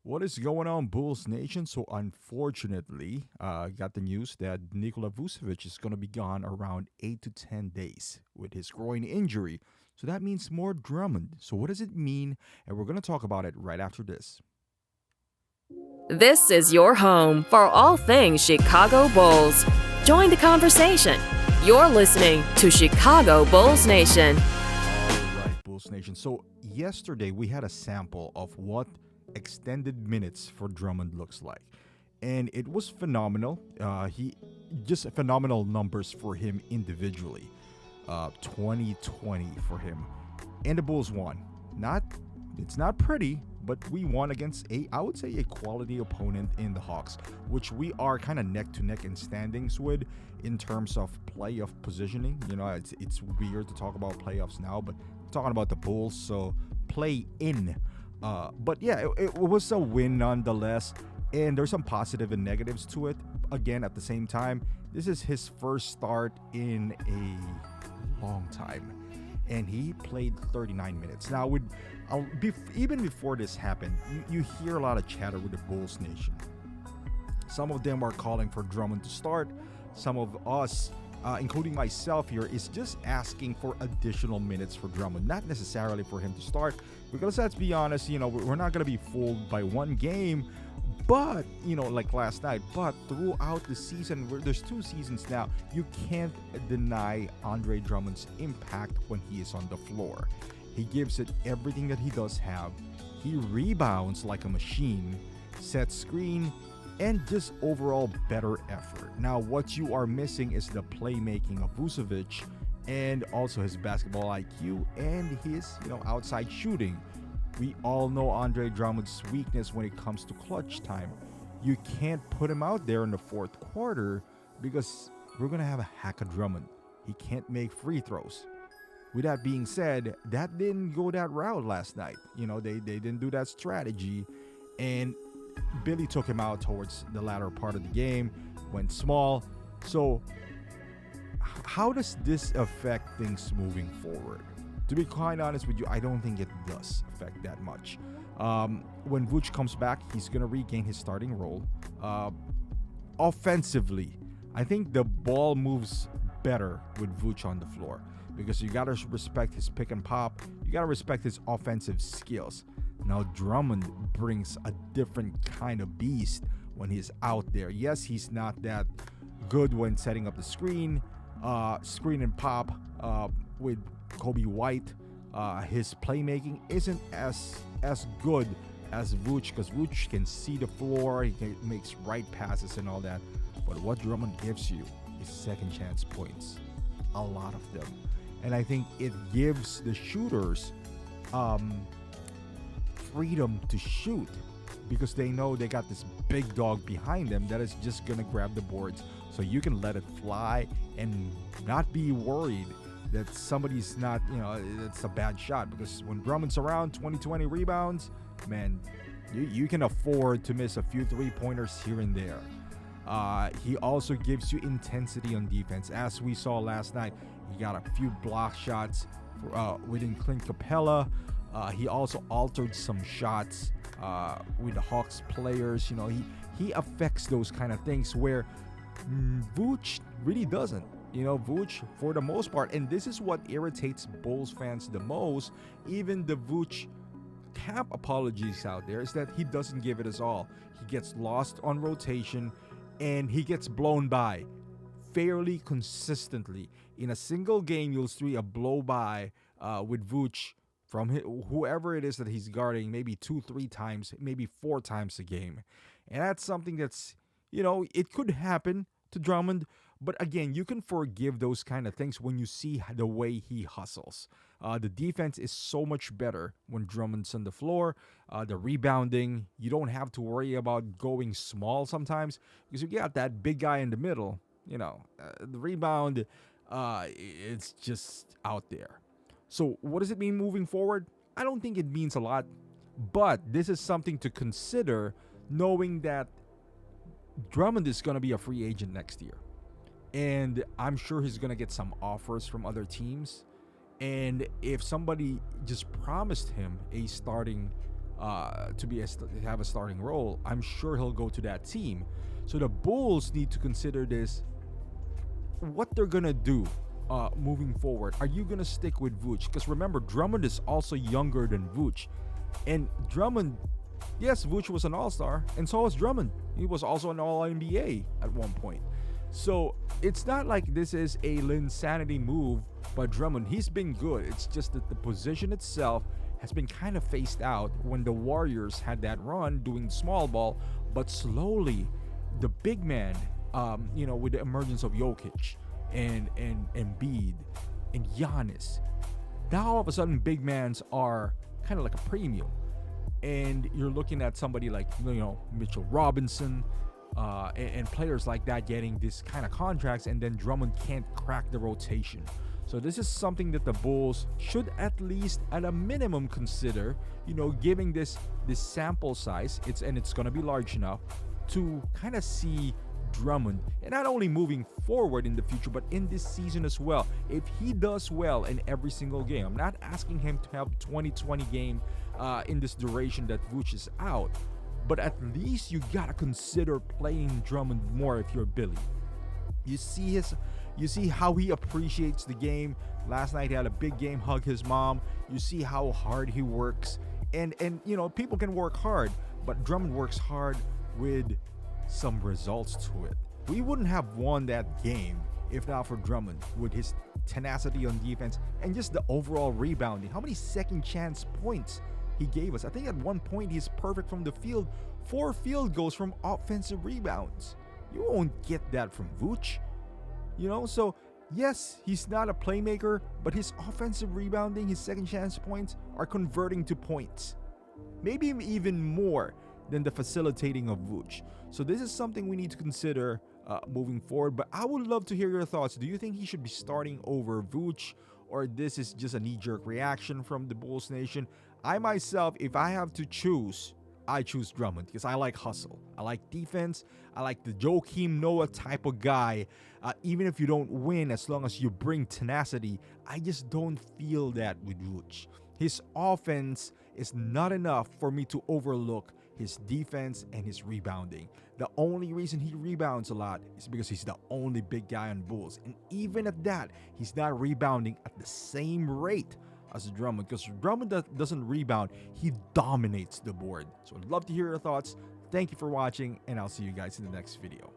What is going on, Bulls Nation? So, unfortunately, got the news that Nikola Vucevic is going to be gone around 8 to 10 days with his groin injury. So, that means more Drummond. So, what does it mean? And we're going to talk about it right after this. This is your home for all things Chicago Bulls. Join the conversation. You're listening to Chicago Bulls Nation. All right, Bulls Nation. So, yesterday we had a sample of what extended minutes for Drummond looks like. And it was phenomenal. He just phenomenal numbers for him individually. 2020 for him. And the Bulls won. It's not pretty, but we won against I would say a quality opponent in the Hawks, which we are kind of neck to neck in standings with in terms of playoff positioning. You know, it's weird to talk about playoffs now, but I'm talking about the Bulls, so play in. But yeah, it was a win nonetheless, and there's some positive and negatives to it. Again, at the same time, this is his first start in a long time, and he played 39 minutes. Now, even before this happened, you hear a lot of chatter with the Bulls Nation. Some of them are calling for Drummond to start. Some of us, including myself here, is just asking for additional minutes for Drummond, not necessarily for him to start, because let's be honest, we're not going to be fooled by one game, but, like last night, but throughout the season, there's 2 seasons now, you can't deny Andre Drummond's impact when he is on the floor. He gives it everything that he does have. He rebounds like a machine, sets screen, and just overall better effort. Now, what you are missing is the playmaking of Vucevic and also his basketball IQ and his, outside shooting. We all know Andre Drummond's weakness when it comes to clutch time. You can't put him out there in the fourth quarter because we're going to have a hack of Drummond. He can't make free throws. With that being said, that didn't go that route last night. They didn't do that strategy, and Billy took him out towards the latter part of the game, went small. So how does this affect things moving forward? To be quite honest with you, I don't think it does affect that much. When Vooch comes back, he's going to regain his starting role. Offensively, I think the ball moves better with Vooch on the floor because you got to respect his pick and pop. You got to respect his offensive skills. Now, Drummond brings a different kind of beast when he's out there. Yes, he's not that good when setting up the screen and pop with Kobe White. His playmaking isn't as good as Vooch, because Vooch can see the floor, makes right passes and all that. But what Drummond gives you is second chance points, a lot of them, and I think it gives the shooters freedom to shoot because they know they got this big dog behind them that is just gonna grab the boards, so you can let it fly and not be worried that somebody's not, it's a bad shot, because when Drummond's around, 20 rebounds, man, you can afford to miss a few 3-pointers here and there. He also gives you intensity on defense. As we saw last night, he got a few block shots within Clint Capella. He also altered some shots with the Hawks players. He affects those kind of things where Vooch really doesn't. Vooch, for the most part, and this is what irritates Bulls fans the most, even the Vooch cap apologies out there, is that he doesn't give it his all. He gets lost on rotation, and he gets blown by fairly consistently. In a single game, you'll see a blow by with Vooch from whoever it is that he's guarding, maybe 2-3 times, maybe 4 times a game. And that's something that's, it could happen to Drummond, but again, you can forgive those kind of things when you see the way he hustles. The defense is so much better when Drummond's on the floor. The rebounding, you don't have to worry about going small sometimes because you got that big guy in the middle. The rebound, it's just out there. So what does it mean moving forward? I don't think it means a lot, but this is something to consider, knowing that Drummond is going to be a free agent next year. And I'm sure he's going to get some offers from other teams. And if somebody just promised him a starting have a starting role, I'm sure he'll go to that team. So the Bulls need to consider this, what they're gonna do moving forward. Are you gonna stick with Vooch? Because remember, Drummond is also younger than Vooch, and Drummond, yes, Vooch was an All-Star, and so was Drummond. He was also an All-NBA at one point. So it's not like this is a insanity move by Drummond. He's been good. It's just that the position itself has been kind of phased out when the Warriors had that run doing small ball, but slowly the big man, with the emergence of Jokic and Embiid and Giannis, now all of a sudden big mans are kind of like a premium. And you're looking at somebody like Mitchell Robinson, and players like that getting this kind of contracts, and then Drummond can't crack the rotation. So this is something that the Bulls should at least, at a minimum, consider. Giving this sample size. It's gonna be large enough to kind of see Drummond, and not only moving forward in the future, but in this season as well. If he does well in every single game, I'm not asking him to have 2020 game in this duration that Vooch is out, but at least you gotta consider playing Drummond more if you're Billy. You see how he appreciates the game. Last night he had a big game, hug his mom. You see how hard he works, and people can work hard, but Drummond works hard with some results to it. We wouldn't have won that game if not for Drummond, with his tenacity on defense and just the overall rebounding. How many second chance points he gave us? I think at one point he's perfect from the field. 4 field goals from offensive rebounds. You won't get that from Vooch. So yes, he's not a playmaker, but his offensive rebounding, his second chance points are converting to points. Maybe even more than the facilitating of Vooch. So this is something we need to consider moving forward. But I would love to hear your thoughts. Do you think he should be starting over Vooch, or this is just a knee-jerk reaction from the Bulls Nation? I myself, if I have to choose, I choose Drummond because I like hustle. I like defense. I like the Joakim Noah type of guy. Even if you don't win, as long as you bring tenacity, I just don't feel that with Vooch. His offense is not enough for me to overlook his defense and his rebounding. The only reason he rebounds a lot is because he's the only big guy on Bulls. And even at that, he's not rebounding at the same rate as Drummond, because Drummond doesn't rebound, he dominates the board. So I'd love to hear your thoughts. Thank you for watching, and I'll see you guys in the next video.